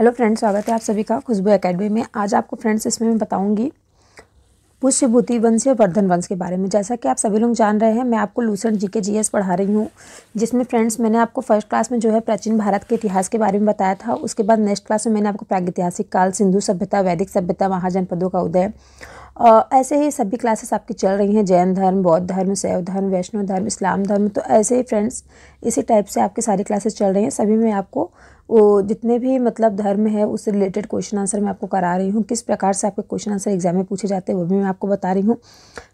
Hello friends, स्वागत है आप सभी का खुशबू एकेडमी में। आज आपको फ्रेंड्स इसमें मैं बताऊंगी पुष्यभूति वंश या वर्धन वंश के बारे में। जैसा कि आप सभी लोग जान रहे हैं, मैं आपको लूसेंट जीके जीएस पढ़ा रही हूँ, जिसमें फ्रेंड्स मैंने आपको फर्स्ट क्लास में जो है प्राचीन भारत के इतिहास के बारे में बताया था। उसके बाद नेक्स्ट क्लास में मैंने आपको प्रागैतिहासिक काल, सिंधु सभ्यता, वैदिक सभ्यता, महाजनपदों का उदय, ऐसे ही सभी क्लासेस आपकी चल रही हैं। जैन धर्म, बौद्ध धर्म, शैव धर्म, वैष्णव धर्म, इस्लाम धर्म, तो ऐसे ही फ्रेंड्स इसी टाइप से आपकी सारी क्लासेस चल रही हैं। सभी में आपको वो जितने भी मतलब धर्म है उससे रिलेटेड क्वेश्चन आंसर मैं आपको करा रही हूँ। किस प्रकार से आपके क्वेश्चन आंसर एग्जाम में पूछे जाते हैं वो भी मैं आपको बता रही हूँ।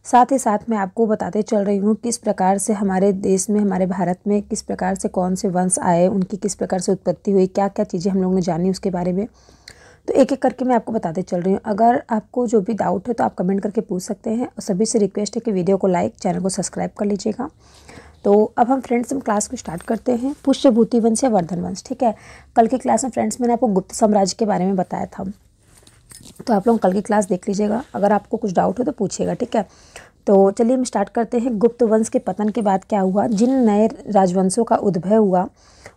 साथ ही साथ मैं आपको बताते चल रही हूँ किस प्रकार से हमारे देश में, हमारे भारत में किस प्रकार से कौन से वंश आए, उनकी किस प्रकार से उत्पत्ति हुई, क्या क्या चीज़ें हम लोगों ने जानी उसके बारे में। तो एक एक करके मैं आपको बताते चल रही हूँ। अगर आपको जो भी डाउट है तो आप कमेंट करके पूछ सकते हैं, और सभी से रिक्वेस्ट है कि वीडियो को लाइक, चैनल को सब्सक्राइब कर लीजिएगा। तो अब हम फ्रेंड्स क्लास को स्टार्ट करते हैं। पुष्यभूति वंश या वर्धन वंश, ठीक है। कल की क्लास में फ्रेंड्स मैंने आपको गुप्त साम्राज्य के बारे में बताया था, तो आप लोग कल की क्लास देख लीजिएगा। अगर आपको कुछ डाउट हो तो पूछिएगा, ठीक है। तो चलिए हम स्टार्ट करते हैं। गुप्त वंश के पतन के बाद क्या हुआ, जिन नए राजवंशों का उद्भव हुआ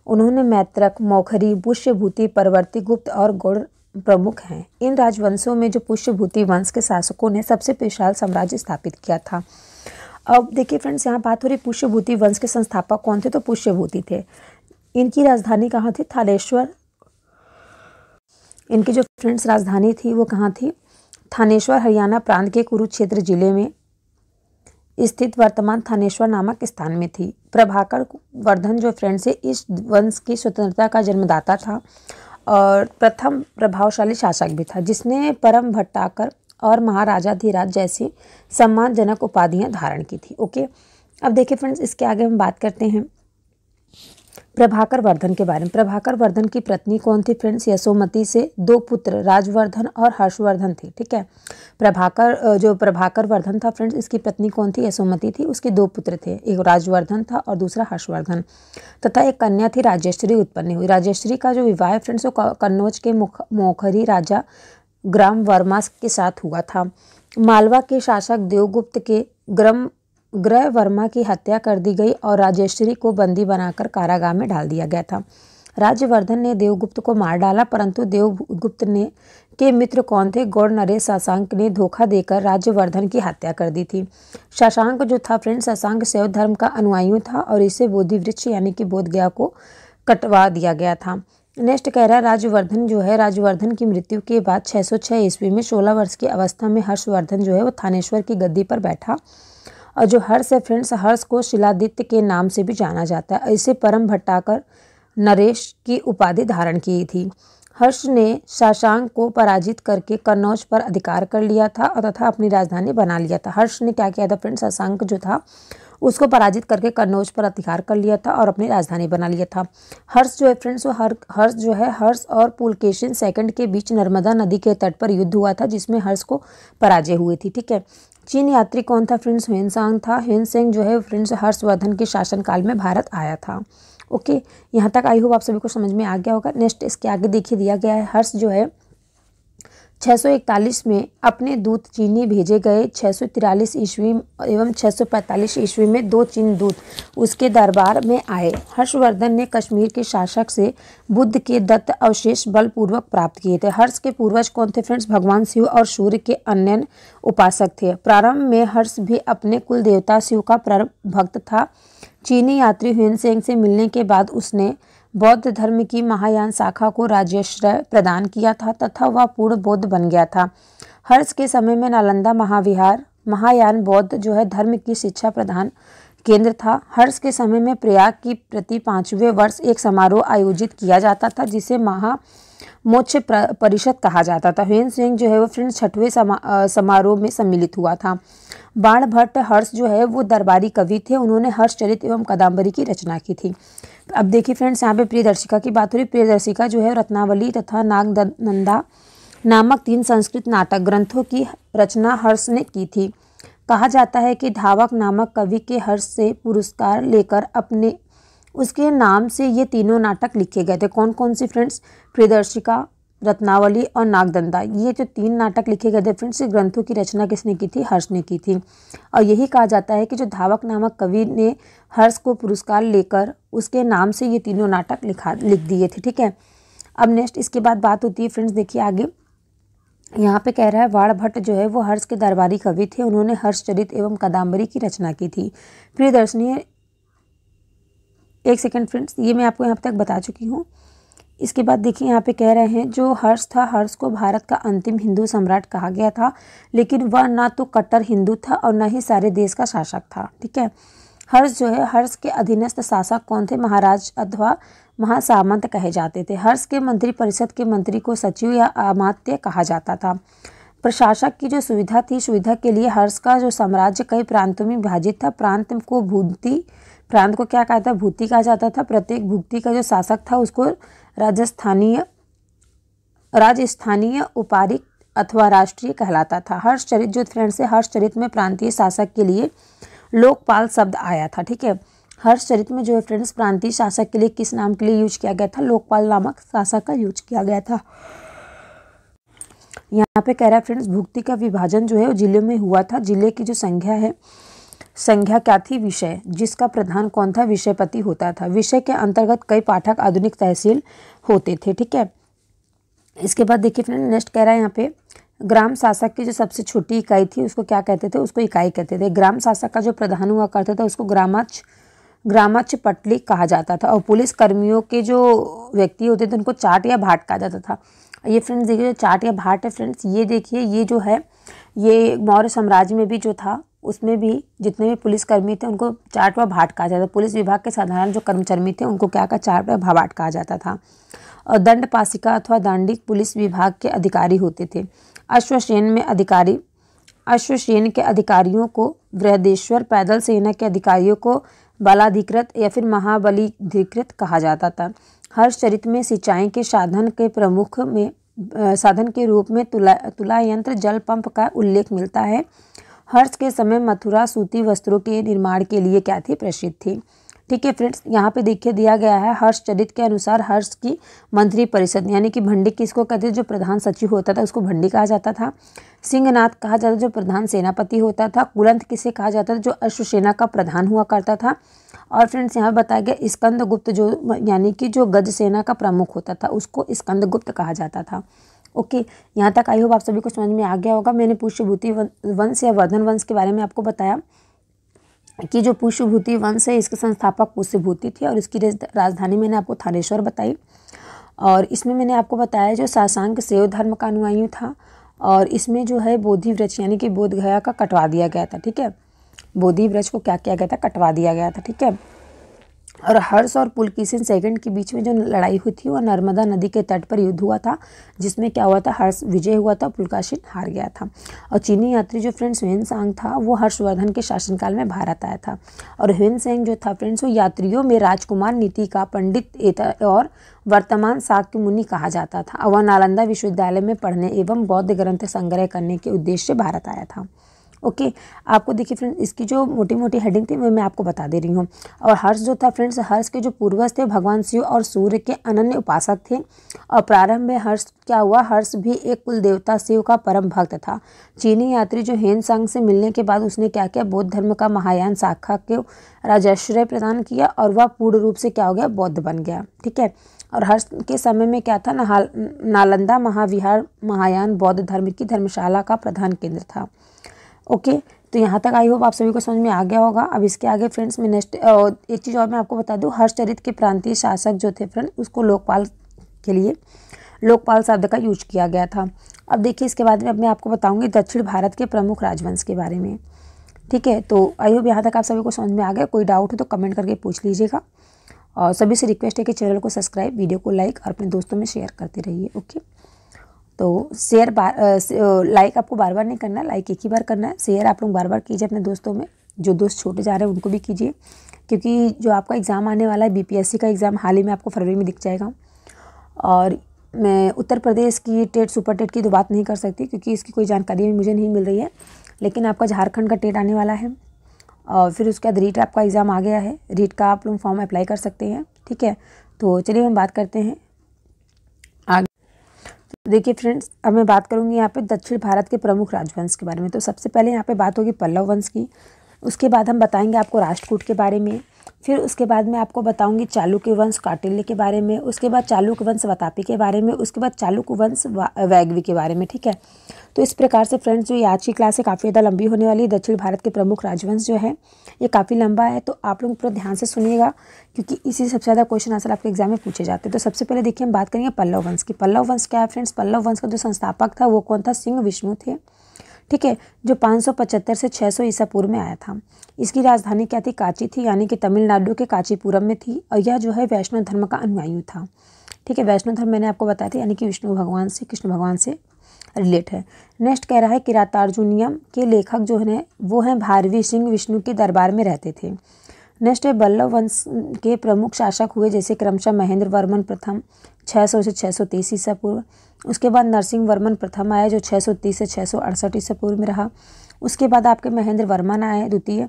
उन्होंने मैत्रक, मौखरी, पुष्यभूति, परवर्ती, गुप्त और गौड़ प्रमुख हैं। इन राजवंशों में जो पुष्यभूति वंश के शासकों ने सबसे विशाल साम्राज्य स्थापित किया था। अब देखिए फ्रेंड्स, यहाँ बात हो रही पुष्यभूति वंश के संस्थापक कौन थे, तो पुष्यभूति थे। इनकी राजधानी कहाँ थी, थानेश्वर। इनकी जो फ्रेंड्स राजधानी थी वो कहाँ थी, थानेश्वर, हरियाणा प्रांत के कुरुक्षेत्र जिले में स्थित वर्तमान थानेश्वर नामक स्थान में थी। प्रभाकर वर्धन जो फ्रेंड्स है इस वंश की स्वतंत्रता का जन्मदाता था और प्रथम प्रभावशाली शासक भी था, जिसने परम भट्टाकर और महाराजाधिराज जैसी सम्मानजनक उपाधियां धारण की थी। ओके, अब देखिए फ्रेंड्स, इसके आगे हम बात करते हैं प्रभाकर वर्धन के बारे में। प्रभाकर वर्धन की पत्नी कौन थी फ्रेंड्स, यशोमती से दो पुत्र राजवर्धन और हर्षवर्धन थे, ठीक है। प्रभाकर वर्धन था फ्रेंड्स, इसकी पत्नी कौन थी, यशोमती थी। उसके दो पुत्र थे, एक राजवर्धन था और दूसरा हर्षवर्धन, तथा एक कन्या थी राजेश्वरी उत्पन्न हुई। राजेश्वरी का जो विवाह फ्रेंड्स वो कन्नौज के मौखरी राजा ग्राम वर्मा के साथ हुआ था। मालवा के शासक देवगुप्त के ग्रह वर्मा की हत्या कर दी गई और राजेश्वरी को बंदी बनाकर कारागार में डाल दिया गया था। राज्यवर्धन ने देवगुप्त को मार डाला, परंतु देवगुप्त ने के मित्र कौन थे, गौड़ नरेश शशांक ने धोखा देकर राज्यवर्धन की हत्या कर दी थी। शशांक जो था फ्रेंड्स, शशांक शैव धर्म का अनुयायी था और इसे बोधि वृक्ष यानी कि बोध गया को कटवा दिया गया था। नेक्स्ट कह रहा है राजवर्धन जो है, राजवर्धन की मृत्यु के बाद 606 ईस्वी में 16 वर्ष की अवस्था में हर्षवर्धन जो है वो थानेश्वर की गद्दी पर बैठा। और जो हर्ष है फ्रेंड्स, हर्ष को शिलादित्य के नाम से भी जाना जाता है। इसे परम भट्टाकर नरेश की उपाधि धारण की थी। हर्ष ने शशांक को पराजित करके कन्नौज पर अधिकार कर लिया था और तथा अपनी राजधानी बना लिया था। हर्ष ने क्या किया था फ्रेंड्स, शशांक जो था उसको पराजित करके कन्नौज पर अधिकार कर लिया था और अपनी राजधानी बना लिया था। हर्ष जो है फ्रेंड्स, वो हर्ष और पुलकेशिन सेकंड के बीच नर्मदा नदी के तट पर युद्ध हुआ था, जिसमें हर्ष को पराजय हुई थी, ठीक है। चीन यात्री कौन था फ्रेंड्स, ह्वेनसांग था। ह्वेनसांग जो है फ्रेंड्स हर्षवर्धन के शासनकाल में भारत आया था। ओके, यहाँ तक आई होप आप सभी को समझ में आ गया होगा। नेक्स्ट इसके आगे देखिए दिया गया है, हर्ष जो है 641 में अपने दूत चीनी भेजे गए। 643 ईस्वी एवं 645 ईस्वी में दो चीन दूत उसके दरबार में आए। हर्षवर्धन ने कश्मीर के शासक से बुद्ध के दत्त अवशेष बलपूर्वक प्राप्त किए थे। हर्ष के पूर्वज कौन थे फ्रेंड्स, भगवान शिव और सूर्य के अन्य उपासक थे। प्रारंभ में हर्ष भी अपने कुल देवता शिव का परम भक्त था। चीनी यात्री ह्वेनसांग से मिलने के बाद उसने बौद्ध धर्म की महायान शाखा को राज्याश्रय प्रदान किया था तथा वह पूर्ण बौद्ध बन गया था। हर्ष के समय में नालंदा महाविहार महायान बौद्ध जो है धर्म की शिक्षा प्रदान केंद्र था। हर्ष के समय में प्रयाग की प्रति 5वें वर्ष एक समारोह आयोजित किया जाता था, जिसे महामोक्ष परिषद कहा जाता था। ह्वेनसांग जो है वो फ्रेंड्स 6वें समारोह में सम्मिलित हुआ था। बाण भट्ट हर्ष जो है वो दरबारी कवि थे। उन्होंने हर्षचरित एवं कादंबरी की रचना की थी। अब देखिए फ्रेंड्स, यहाँ पे प्रियदर्शिका की बात हो रही। प्रियदर्शिका जो है रत्नावली तथा नागनंदा नामक 3 संस्कृत नाटक ग्रंथों की रचना हर्ष ने की थी। कहा जाता है कि धावक नामक कवि के हर्ष से पुरस्कार लेकर अपने उसके नाम से ये तीनों नाटक लिखे गए थे। कौन कौन सी फ्रेंड्स, प्रियदर्शिका, रत्नावली और नागदंदा, ये जो 3 नाटक लिखे गए थे फ्रेंड्स, ग्रंथों की रचना किसने की थी, हर्ष ने की थी। और यही कहा जाता है कि जो धावक नामक कवि ने हर्ष को पुरस्कार लेकर उसके नाम से ये तीनों नाटक लिख दिए थे, ठीक है। अब नेक्स्ट इसके बाद बात होती है फ्रेंड्स, देखिए आगे यहाँ पे कह रहा है वाणभट्ट जो है वो हर्ष के दरबारी कवि थे। उन्होंने हर्षचरित एवं कादम्बरी की रचना की थी। प्रियदर्शनी, एक सेकंड फ्रेंड्स, ये मैं आपको यहाँ तक बता चुकी हूँ। इसके बाद देखिए यहाँ पे कह रहे हैं जो हर्ष था, हर्ष को भारत का अंतिम हिंदू सम्राट कहा गया था, लेकिन वह ना तो कट्टर हिंदू था और न ही सारे देश का शासक था। ठीक है, हर्ष जो है, हर्ष के अधीनस्थ शासक कौन थे? महाराज अथवा महासामंत कहे जाते थे। हर्ष के मंत्री परिषद के मंत्री को सचिव या अमात्य कहा जाता था। प्रशासक की जो सुविधा थी, सुविधा के लिए हर्ष का जो साम्राज्य कई प्रांतों में विभाजित था। प्रांत को भूति, प्रांत को क्या कहा था? भूति कहा जाता था। प्रत्येक भूति का जो शासक था उसको राजस्थानीय उपारिक अथवा राष्ट्रीय कहलाता था। हर्षचरित जो फ्रेंड्स है, हर्षचरित में प्रांतीय शासक के लिए लोकपाल शब्द आया था। ठीक है, हर्षचरित में जो है फ्रेंड्स प्रांतीय शासक के लिए किस नाम के लिए यूज किया गया था? लोकपाल नामक शासक का यूज किया गया था। यहाँ पे कह रहा है फ्रेंड्स भुक्ति का विभाजन जो है वो जिले में हुआ था। जिले की जो संख्या है, संज्ञा क्या थी? विषय, जिसका प्रधान कौन था? विषयपति होता था। विषय के अंतर्गत कई पाठक आधुनिक तहसील होते थे। ठीक है, इसके बाद देखिए फ्रेंड नेक्स्ट कह रहा है यहाँ पे ग्राम शासक की जो सबसे छोटी इकाई थी उसको क्या कहते थे? उसको इकाई कहते थे। ग्राम शासक का जो प्रधान हुआ करता था उसको ग्रामाच पटली कहा जाता था। और पुलिस कर्मियों के जो व्यक्ति होते थे उनको चाट या भाट कहा जाता था। ये फ्रेंड्स देखिए जो चाट या भाट है फ्रेंड्स, ये देखिए ये जो है ये मौर्य साम्राज्य में भी जो था उसमें भी जितने भी पुलिसकर्मी थे उनको चाट व भाट कहा जाता था। पुलिस विभाग के साधारण जो कर्मचारी थे उनको क्या कहा? चाट व भाट कहा जाता था। और दंड पासिका अथवा दांडिक पुलिस विभाग के अधिकारी होते थे। अश्वसेन के अधिकारियों को बृहदेश्वर, पैदल सेना के अधिकारियों को बलाधिकृत या फिर महाबलीधिकृत कहा जाता था। हर्षचरित में सिंचाई के साधन के रूप में तुला यंत्र, जल पंप का उल्लेख मिलता है। हर्ष के समय मथुरा सूती वस्त्रों के निर्माण के लिए क्या थी? प्रसिद्ध थी। ठीक है फ्रेंड्स, यहाँ पे देखिए दिया गया है हर्षचरित के अनुसार हर्ष की मंत्री परिषद यानी कि भंडी किसको कहते थे? जो प्रधान सचिव होता था उसको भंडी कहा जाता था। सिंहनाथ कहा जाता था जो प्रधान सेनापति होता था। कुलंत किसे कहा जाता था? जो अश्वसेना का प्रधान हुआ करता था। और फ्रेंड्स यहाँ बताया गया स्कंदगुप्त जो यानी कि जो गज सेना का प्रमुख होता था उसको स्कंदगुप्त कहा जाता था। ओके, यहाँ तक आई होप आप सभी को समझ में आ गया होगा। मैंने पुष्यभूति वंश या वर्धन वंश के बारे में आपको बताया कि जो पुष्यभूति वंश है इसके संस्थापक पुष्यभूति थे और इसकी राजधानी मैंने आपको थानेश्वर बताई। और इसमें मैंने आपको बताया जो शाशांक शैव धर्म का अनुयायी था और इसमें जो है बोधि वृक्ष यानी कि बोध गया का कटवा दिया गया था। ठीक है, बोधि वृक्ष को क्या किया गया था? कटवा दिया गया था। ठीक है, और हर्ष और पुलकेशिन सेकंड के बीच में जो लड़ाई हुई थी वो नर्मदा नदी के तट पर युद्ध हुआ था, जिसमें क्या हुआ था? हर्ष विजय हुआ था, पुलकेशिन हार गया था। और चीनी यात्री जो फ्रेंड्स ह्वेनसांग था वो हर्षवर्धन के शासनकाल में भारत आया था। और ह्वेनसांग जो था फ्रेंड्स वो यात्रियों में राजकुमार नीति का पंडित और वर्तमान शाक्य मुनि कहा जाता था। वह नालंदा विश्वविद्यालय में पढ़ने एवं बौद्ध ग्रंथ संग्रह करने के उद्देश्य से भारत आया था। ओके, आपको देखिए फ्रेंड्स इसकी जो मोटी मोटी हेडिंग थी वो मैं आपको बता दे रही हूँ। और हर्ष जो था फ्रेंड्स, हर्ष के जो पूर्वज थे भगवान शिव और सूर्य के अनन्य उपासक थे। और प्रारंभ में हर्ष क्या हुआ? हर्ष भी एक कुल देवता शिव का परम भक्त था। चीनी यात्री जो ह्वेनसांग से मिलने के बाद उसने क्या किया? बौद्ध धर्म का महायान शाखा को राजाश्रय प्रदान किया और वह पूर्ण रूप से क्या हो गया? बौद्ध बन गया। ठीक है, और हर्ष के समय में क्या था? नालंदा महाविहार महायान बौद्ध धर्म की धर्मशाला का प्रधान केंद्र था। ओके, तो यहाँ तक आई होप आप सभी को समझ में आ गया होगा। अब इसके आगे फ्रेंड्स मैं नेक्स्ट एक चीज़ और मैं आपको बता दूँ, हर्षचरित के प्रांतीय शासक जो थे फ्रेंड उसको लोकपाल के लिए लोकपाल शब्द का यूज किया गया था। अब देखिए इसके बाद में अब मैं आपको बताऊंगी दक्षिण भारत के प्रमुख राजवंश के बारे में। ठीक है, तो आई होप यहाँ तक आप सभी को समझ में आ गया। कोई डाउट हो तो कमेंट करके पूछ लीजिएगा। और सभी से रिक्वेस्ट है कि चैनल को सब्सक्राइब, वीडियो को लाइक और अपने दोस्तों में शेयर करते रहिए। ओके, तो लाइक आपको बार बार नहीं करना, लाइक एक ही बार करना है। शेयर आप लोग बार बार कीजिए अपने दोस्तों में, जो दोस्त छोटे जा रहे हैं उनको भी कीजिए, क्योंकि जो आपका एग्ज़ाम आने वाला है बीपीएससी का एग्ज़ाम हाल ही में आपको फरवरी में दिख जाएगा। और मैं उत्तर प्रदेश की टेट सुपर टेट की तो बात नहीं कर सकती क्योंकि इसकी कोई जानकारी भी मुझे नहीं मिल रही है, लेकिन आपका झारखंड का टेट आने वाला है और फिर उसके बाद रीट आपका एग्ज़ाम आ गया है। रीट का आप लोग फॉर्म अप्लाई कर सकते हैं। ठीक है, तो चलिए हम बात करते हैं आगे। देखिए फ्रेंड्स, अब मैं बात करूंगी यहाँ पे दक्षिण भारत के प्रमुख राजवंश के बारे में। तो सबसे पहले यहाँ पे बात होगी पल्लव वंश की, उसके बाद हम बताएंगे आपको राष्ट्रकूट के बारे में, फिर उसके बाद मैं आपको बताऊंगी चालुक्य वंश कौटिल्य के बारे में, उसके बाद चालुक्य वंश वातापी के बारे में, उसके बाद चालुक्य वंश वैग्वी के बारे में। ठीक है, तो इस प्रकार से फ्रेंड्स जो आज की क्लास है काफ़ी ज़्यादा लंबी होने वाली है। दक्षिण भारत के प्रमुख राजवंश जो है ये काफ़ी लंबा है, तो आप लोग पूरा ध्यान से सुनिएगा क्योंकि इसी सबसे ज़्यादा क्वेश्चन आंसर आपके एग्जाम में पूछे जाते हैं। तो सबसे पहले देखिए हम बात करेंगे पल्लव वंश की। पल्लव वंश क्या है फ्रेंड्स? पल्लव वंश का जो संस्थापक था वो कौन था? सिंह विष्णु थे। ठीक है, जो 575 से 600 ईसा पूर्व में आया था। इसकी राजधानी क्या थी? कांची थी, यानी कि तमिलनाडु के कांचीपुरम में थी। और यह जो है वैष्णव धर्म का अनुयायी था। ठीक है, वैष्णव धर्म मैंने आपको बताया था, यानी कि विष्णु भगवान से, कृष्ण भगवान से रिलेट है। नेक्स्ट कह रहा है किरातार्जुनियम के लेखक जो है वो हैं भारवी सिंह, विष्णु के दरबार में रहते थे। नेक्स्ट है बल्लव वंश के प्रमुख शासक हुए जैसे क्रमशः महेंद्र वर्मन प्रथम 600 से 630 ईसा पूर्व। उसके बाद नरसिंह वर्मन प्रथम आया जो 630 से 668 ईसा पूर्व में रहा। उसके बाद आपके महेंद्र वर्मन आए द्वितीय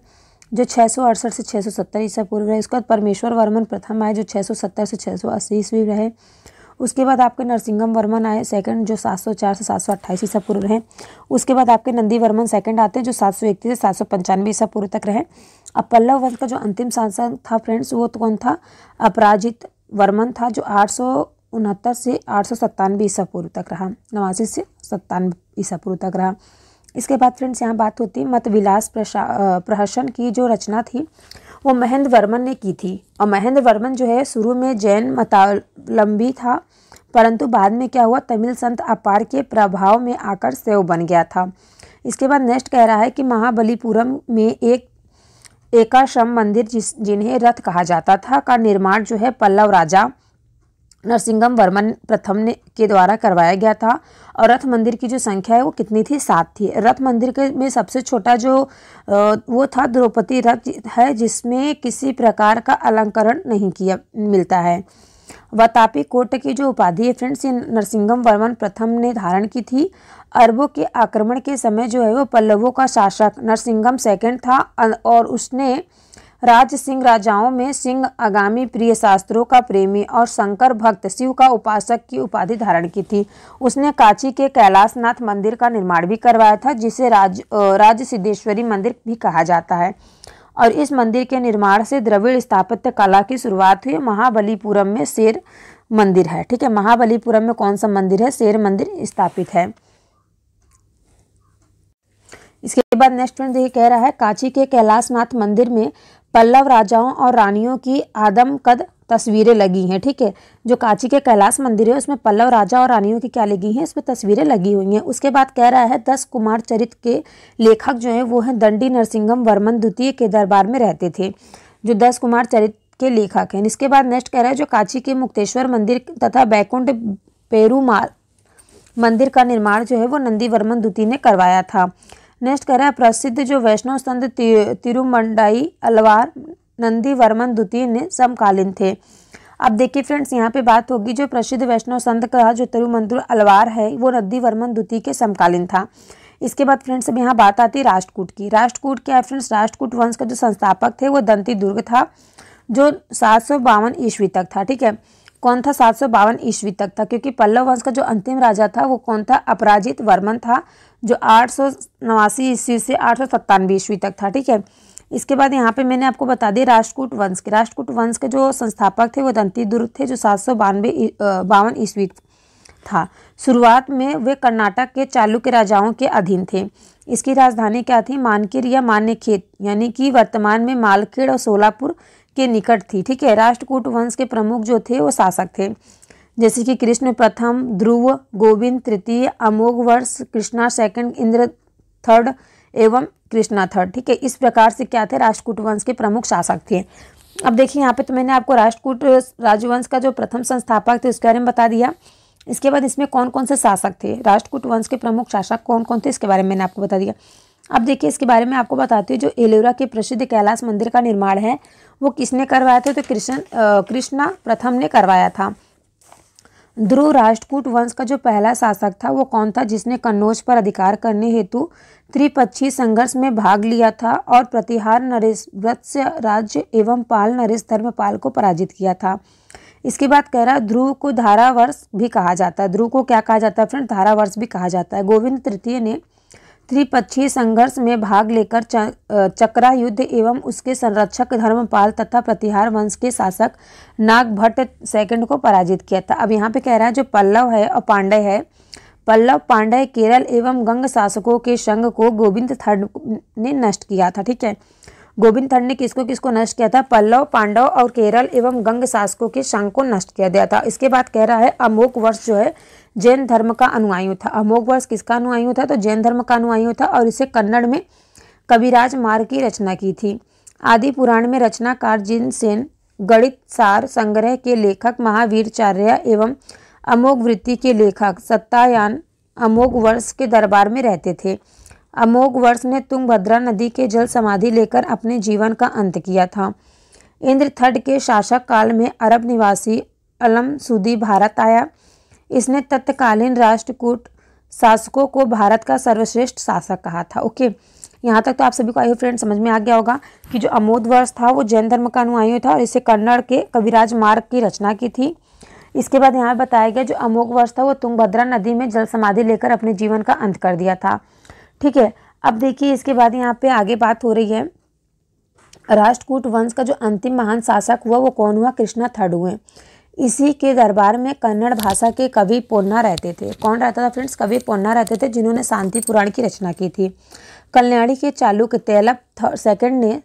जो 668 से 670 ईसा पूर्व रहे। उसके बाद परमेश्वर वर्मन प्रथम आए जो 670 से 680 ईस्वी रहे। उसके बाद आपके नरसिंगम वर्मन आए सेकंड जो 704 से 728 ईसा पूर्व रहे। उसके बाद आपके नंदी वर्मन सेकंड आते हैं जो 731 से 795 ईसा पूर्व तक रहे। अब पल्लव वंश का जो अंतिम शासक था फ्रेंड्स वो तो कौन था? अपराजित वर्मन था जो 869 से 897 ईसा पूर्व तक रहा, 89 से 97 ईसा पूर्व तक रहा। इसके बाद फ्रेंड्स यहाँ बात होती है मत विलास प्रहसन की जो रचना थी वो महेंद्र वर्मन ने की थी। और महेंद्र वर्मन जो है शुरू में जैन मतावलंबी था, परंतु बाद में क्या हुआ? तमिल संत अपार के प्रभाव में आकर शैव बन गया था। इसके बाद नेक्स्ट कह रहा है कि महाबलीपुरम में एक एकाश्रम मंदिर जिन्हें रथ कहा जाता था का निर्माण जो है पल्लव राजा नरसिंगम वर्मन प्रथम ने के द्वारा करवाया गया था। और रथ मंदिर की जो संख्या है वो कितनी थी? 7 थी। रथ मंदिर के में सबसे छोटा जो वो था द्रौपदी रथ है जिसमें किसी प्रकार का अलंकरण नहीं किया मिलता है। वातापी कोट की जो उपाधि है फ्रेंड्स ये नरसिंगम वर्मन प्रथम ने धारण की थी। अरबों के आक्रमण के समय जो है वो पल्लवों का शासक नरसिंगम सेकंड था और उसने राज सिंह राजाओं में सिंह आगामी प्रिय शास्त्रों का प्रेमी और शंकर भक्त शिव का उपासक की उपाधि धारण की थी। उसने कांची के कैलाशनाथ मंदिर का निर्माण भी करवाया था जिसे राज सिद्धेश्वरी मंदिर भी कहा जाता है। और इस मंदिर के निर्माण से द्रविड़ स्थापत्य कला की शुरुआत हुई। महाबलीपुरम में शेर मंदिर है। ठीक है, महाबलीपुरम में कौन सा मंदिर है? शेर मंदिर स्थापित है। इसके बाद नेक्स्ट फ्रेंड ये कह रहा है कांची के कैलाशनाथ मंदिर में पल्लव राजाओं और रानियों की आदमकद तस्वीरें लगी हैं। ठीक है, जो कांची के कैलाश मंदिर है उसमें पल्लव राजा और रानियों की क्या लगी हैं? इसमें तस्वीरें लगी हुई हैं। उसके बाद कह रहा है 10 कुमार चरित के लेखक जो हैं वो हैं दंडी नरसिंगम वर्मन द्वितीय के दरबार में रहते थे, जो 10 कुमार चरित के लेखक हैं। इसके बाद नेक्स्ट कह रहा है जो कांची के मुक्तेश्वर मंदिर तथा बैकुंठ पेरुमाल मंदिर का निर्माण जो है वो नंदी वर्मन द्वितीय ने करवाया था। नेक्स्ट कह रहा है प्रसिद्ध जो वैष्णव संत तिरुमंडाई अलवार नंदी वर्मन द्वितीय ने समकालीन थे। अब देखिए फ्रेंड्स यहाँ पे बात होगी जो प्रसिद्ध वैष्णव संत का जो तिरुमंदुर अलवार है वो नंदी वर्मन द्वितीय के समकालीन था। इसके बाद फ्रेंड्स अब यहाँ बात आती है राष्ट्रकूट की। राष्ट्रकूट क्या है फ्रेंड्स? राष्ट्रकूट वंश का जो संस्थापक थे वो दंती दुर्ग था जो 752 ईस्वी तक था। ठीक है, कौन था? 752 ईस्वी तक था क्योंकि पल्लव वंश का जो अंतिम राजा था वो कौन था? अपराजित वर्मन था जो 889 ईस्वी से 897 ईस्वी तक था। ठीक है, इसके बाद यहाँ पे मैंने आपको बता दिया राष्ट्रकूट वंश के। राष्ट्रकूट वंश के जो संस्थापक थे वो दंती दुर्ग थे जो 752 ईस्वी था। शुरुआत में वे कर्नाटक के चालुक्य राजाओं के अधीन थे। इसकी राजधानी क्या थी? मानकिर या मान्यखेत, यानी कि वर्तमान में मालखेड़ और सोलापुर के निकट थी। ठीक है, राष्ट्रकूट वंश के प्रमुख जो थे वो शासक थे जैसे कि कृष्ण प्रथम, ध्रुव, गोविंद तृतीय, अमोघ वर्ष, कृष्णा सेकंड, इंद्र थर्ड एवं कृष्णा थर्ड। ठीक है, इस प्रकार से क्या थे? राष्ट्रकूट वंश के प्रमुख शासक थे। अब देखिए यहाँ पे तो मैंने आपको राष्ट्रकूट राजवंश का जो प्रथम संस्थापक थे उसके बारे में बता दिया। इसके बाद इसमें कौन कौन से शासक थे? राष्ट्रकूट वंश के प्रमुख शासक कौन कौन थे इसके बारे में मैंने आपको बता दिया। अब देखिए इसके बारे में आपको बताती हूँ जो एलोरा के प्रसिद्ध कैलाश मंदिर का निर्माण है वो किसने करवाया था? तो कृष्णा प्रथम ने करवाया था। ध्रुव राष्ट्रकूट वंश का जो पहला शासक था वो कौन था? जिसने कन्नौज पर अधिकार करने हेतु त्रिपक्षीय संघर्ष में भाग लिया था और प्रतिहार नरेश वत्स्य राज्य एवं पाल नरेश धर्मपाल को पराजित किया था। इसके बाद कह रहा है ध्रुव को धारावर्ष भी कहा जाता है। ध्रुव को क्या कहा जाता है फ्रेंड? धारावर्ष भी कहा जाता है। गोविंद तृतीय ने त्रिपक्षीय संघर्ष में भाग लेकर चक्रा युद्ध एवं उसके संरक्षक धर्मपाल तथा प्रतिहार वंश के शासक नागभट्ट सेकंड को पराजित किया था। अब यहाँ पे कह रहा है जो पल्लव है और पांड्य है, पल्लव पांड्य केरल एवं गंग शासकों के संघ को गोविंद थर्ड ने नष्ट किया था। ठीक है, गोविंद थर्ड ने किसको किसको नष्ट किया था? पल्लव, पांडव और केरल एवं गंग शासकों के संघ को नष्ट किया गया था। इसके बाद कह रहा है अमोघ वर्ष जो है जैन धर्म का अनुयायी था। अमोघ वर्ष किसका अनुयायी था? तो जैन धर्म का अनुयायी था और इसे कन्नड़ में कविराज मार्ग की रचना की थी। आदि पुराण में रचनाकार जिनसेन गणित सार संग्रह के लेखक महावीरचार्य एवं अमोघ वृत्ति के लेखक सत्यायन अमोघ वर्ष के दरबार में रहते थे। अमोघ वर्ष ने तुंगभद्रा नदी के जल समाधि लेकर अपने जीवन का अंत किया था। इंद्र थर्ड के शासक काल में अरब निवासी अलमसूदी भारत आया। इसने तत्कालीन राष्ट्रकूट शासकों को भारत का सर्वश्रेष्ठ शासक कहा था। ओके, यहाँ तक तो आप सभी को आई फ्रेंड समझ में आ गया होगा कि जो अमोघ वर्ष था वो जैन धर्म का अनुयायी था और इसे कन्नड़ के कविराज मार्ग की रचना की थी। इसके बाद यहाँ बताया गया जो अमोघ वर्ष था वो तुंगभद्रा नदी में जल समाधि लेकर अपने जीवन का अंत कर दिया था। ठीक है, अब देखिए इसके बाद यहाँ पे आगे बात हो रही है राष्ट्रकूट वंश का जो अंतिम महान शासक हुआ वो कौन हुआ? कृष्णा थर्ड हुए। इसी के दरबार में कन्नड़ भाषा के कवि पोन्ना रहते थे। कौन रहता था फ्रेंड्स? कवि पोन्ना रहते थे जिन्होंने शांति पुराण की रचना की थी। कल्याणी के चालुक्य तैलप सेकंड ने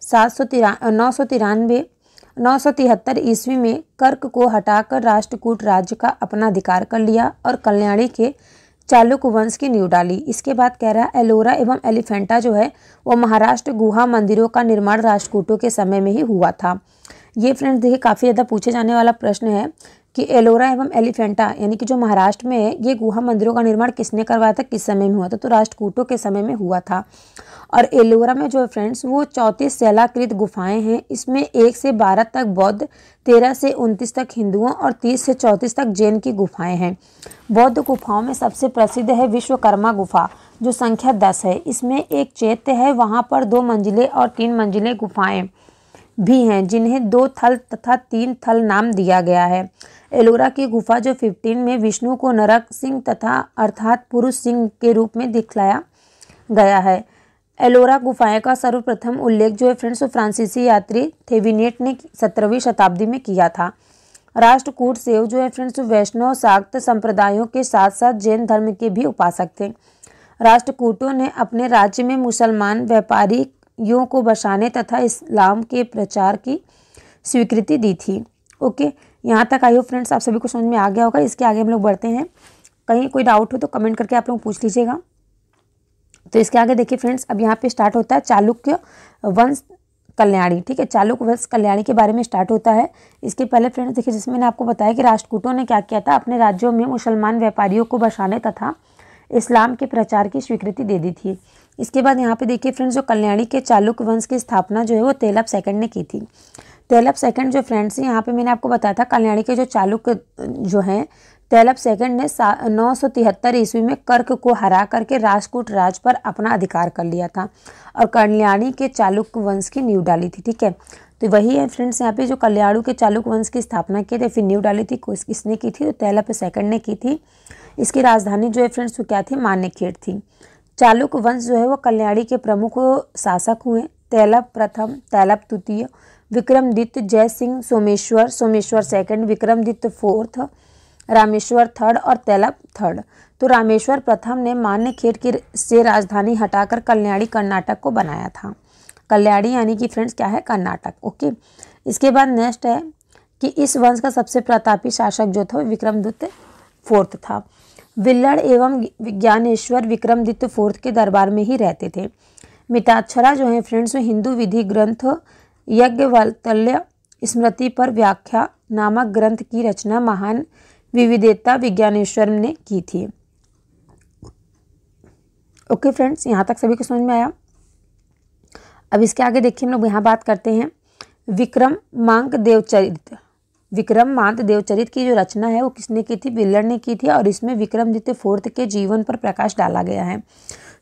973 ईस्वी में कर्क को हटाकर राष्ट्रकूट राज्य का अपना अधिकार कर लिया और कल्याणी के चालुक्य वंश की नींव डाली। इसके बाद कह रहा है एलोरा एवं एलिफेंटा जो है वो महाराष्ट्र गुहा मंदिरों का निर्माण राष्ट्रकूटों के समय में ही हुआ था। ये फ्रेंड्स देखिए काफ़ी ज़्यादा पूछे जाने वाला प्रश्न है कि एलोरा एवं एलिफेंटा यानी कि जो महाराष्ट्र में है ये गुहा मंदिरों का निर्माण किसने करवाया था, किस समय में हुआ था? तो राष्ट्रकूटों के समय में हुआ था। और एलोरा में जो है फ्रेंड्स वो 34 शैलाकृत गुफाएं हैं। इसमें 1 से 12 तक बौद्ध, 13 से 29 तक हिंदुओं और 30 से 34 तक जैन की गुफाएं हैं। बौद्ध गुफाओं में सबसे प्रसिद्ध है विश्वकर्मा गुफा जो संख्या 10 है। इसमें एक चैत्य है, वहाँ पर 2 मंजिले और 3 मंजिले गुफाएं भी हैं जिन्हें 2 थल तथा 3 थल नाम दिया गया है। एलोरा की गुफा जो 15 में विष्णु को नरक सिंह तथा अर्थात पुरुष सिंह के रूप में दिखलाया गया है। एलोरा गुफाएं का सर्वप्रथम उल्लेख जो है फ्रेंड्स फ्रांसीसी यात्री थेविनेट ने 17वीं शताब्दी में किया था। राष्ट्रकूट सेव जो है फ्रेंड्स वैष्णव शाक्त संप्रदायों के साथ साथ जैन धर्म के भी उपासक थे। राष्ट्रकूटों ने अपने राज्य में मुसलमान व्यापारियों को बसाने तथा इस्लाम के प्रचार की स्वीकृति दी थी। ओके, यहाँ तक आई हो फ्रेंड्स आप सभी को समझ में आ गया होगा। इसके आगे हम लोग बढ़ते हैं। कहीं कोई डाउट हो तो कमेंट करके आप लोग पूछ लीजिएगा। तो इसके आगे देखिए फ्रेंड्स अब यहाँ पे स्टार्ट होता है चालुक्य वंश कल्याणी। ठीक है, चालुक्य वंश कल्याणी के बारे में स्टार्ट होता है। इसके पहले फ्रेंड्स देखिए जिसमें मैंने आपको बताया कि राष्ट्रकूटों ने क्या किया था, अपने राज्यों में मुसलमान व्यापारियों को बसाने तथा इस्लाम के प्रचार की स्वीकृति दे दी थी। इसके बाद यहाँ पे देखिए फ्रेंड्स जो कल्याणी के चालुक्य वंश की स्थापना जो है वो तैलप सेकंड ने की थी। तैलप सेकंड जो फ्रेंड्स यहाँ पे मैंने आपको बताया था कल्याणी के जो चालुक्य जो हैं तैलप सेकंड ने 973 ईस्वी में कर्क को हरा करके राष्ट्रकूट राज पर अपना अधिकार कर लिया था और कल्याणी के चालुक्य वंश की नींव डाली थी। ठीक है, तो वही है फ्रेंड्स यहाँ पे जो कल्याणी के चालुक्य वंश की स्थापना की थी, फिर नींव डाली थी, किसने की थी? तो तैलप सेकंड ने की थी। इसकी राजधानी जो है फ्रेंड्स वो क्या थी? मान्यखेड़ थी। चालुक्य वंश जो है वो कल्याणी के प्रमुख शासक हुए। तैलप प्रथम, तैलप द्वितीय, विक्रमादित्य, जय Singh, Someshwar second, Vikramaditya fourth, Rameshwar third और तैलप थर्ड। तो रामेश्वर प्रथम ने मान्यखेड़ की से राजधानी हटाकर कल्याणी कर्नाटक को बनाया था। कल्याणी यानी कि फ्रेंड्स क्या है? कर्नाटक। ओके, इसके बाद नेक्स्ट है कि इस वंश का सबसे प्रतापी शासक जो था विक्रमादित्य फोर्थ था। विल्लड़ एवं विज्ञानेश्वर विक्रमादित्य फोर्थ के दरबार में ही रहते थे। मिताक्षरा जो है फ्रेंड्स हिंदू विधि ग्रंथ यज्ञवल्क्य स्मृति पर व्याख्या नामक ग्रंथ की रचना महान विविधता विज्ञानेश्वर ने की थी। ओके फ्रेंड्स, यहाँ तक सभी को समझ में आया। अब इसके आगे देखिए हम लोग यहाँ बात करते हैं विक्रमांक देवचरित की जो रचना है वो किसने की थी? विल्लड़ ने की थी और इसमें विक्रमादित्य फोर्थ के जीवन पर प्रकाश डाला गया है।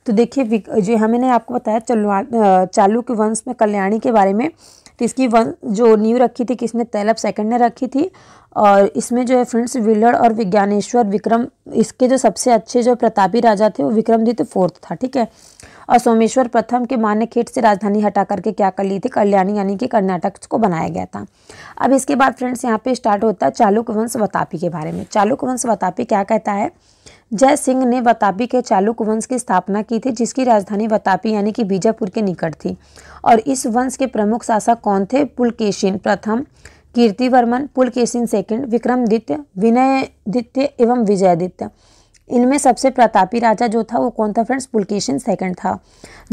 तो देखिए जो मैंने आपको बताया चालुक्य वंश में कल्याणी के बारे में, तो इसकी जो नींव रखी थी किसने? तैलप सेकंड ने रखी थी। और इसमें जो है फ्रेंड्स विल्लड़ और विज्ञानेश्वर इसके जो सबसे अच्छे जो प्रतापी राजा थे वो विक्रमादित्य फोर्थ था। ठीक है, और सोमेश्वर प्रथम के मान्यखेट से राजधानी हटा करके क्या कर ली थी, कल्याणी यानी कि कर्नाटक को बनाया गया था। अब इसके बाद फ्रेंड्स यहाँ पे स्टार्ट होता है चालुक्य वंश वातापी के बारे में। चालुक्य वंश वातापी क्या कहता है, जय सिंह ने वातापी के चालुक्य वंश की स्थापना की थी, जिसकी राजधानी वातापी यानी कि बीजापुर के निकट थी। और इस वंश के प्रमुख शासक कौन थे, पुलकेशिन प्रथम, कीर्तिवर्मन, पुलकेशिन सेकंड, विक्रमादित्य, विनयदित्य एवं विजयादित्य। इनमें सबसे प्रतापी राजा जो था वो कौन था फ्रेंड्स, पुलकेशिन सेकंड था।